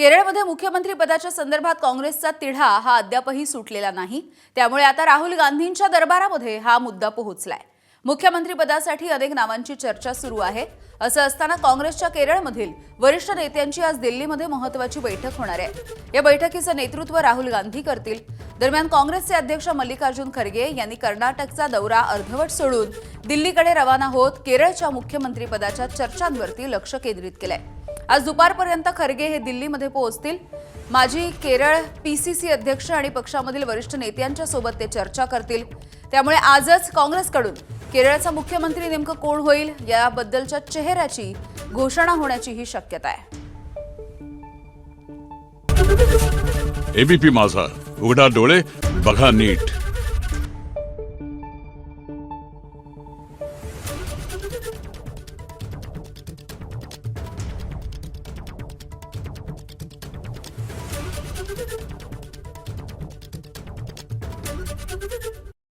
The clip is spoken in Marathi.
केरळमध्ये मुख्यमंत्री पदाच्या संदर्भात काँग्रेसचा तिढा हा अद्यापही सुटलेला नाही। त्यामुळे आता राहुल गांधींच्या दरबारामध्ये हा मुद्दा पोहोचलाय। मुख्यमंत्री पदासाठी अनेक नावांची चर्चा सुरू आहे। असं असताना काँग्रेसच्या केरळमधील वरिष्ठ नेत्यांची आज दिल्लीमध्ये महत्त्वाची बैठक होणार आहे। या बैठकीचं नेतृत्व राहुल गांधी करतील। दरम्यान काँग्रेसचे अध्यक्ष मल्लिकार्जुन खरगे यांनी कर्नाटकचा दौरा अर्धवट सोडून दिल्लीकडे रवाना होत केरळच्या मुख्यमंत्री पदाच्या चर्चांवरती लक्ष केंद्रित केलंय। आज दुपारपर्यंत खरगे हे दिल्लीमध्ये पोहोचतील। माजी केरळ पीसीसी अध्यक्ष आणि पक्षामधील वरिष्ठ नेत्यांच्या सोबत ते चर्चा करतील। त्यामुळे आजच काँग्रेसकडून केरळचा मुख्यमंत्री नेमकं कोण होईल याबद्दलच्या चेहऱ्याची घोषणा होण्याची ही शक्यता आहे। एबीपी माझा, उघडा डोळे बघा नीट।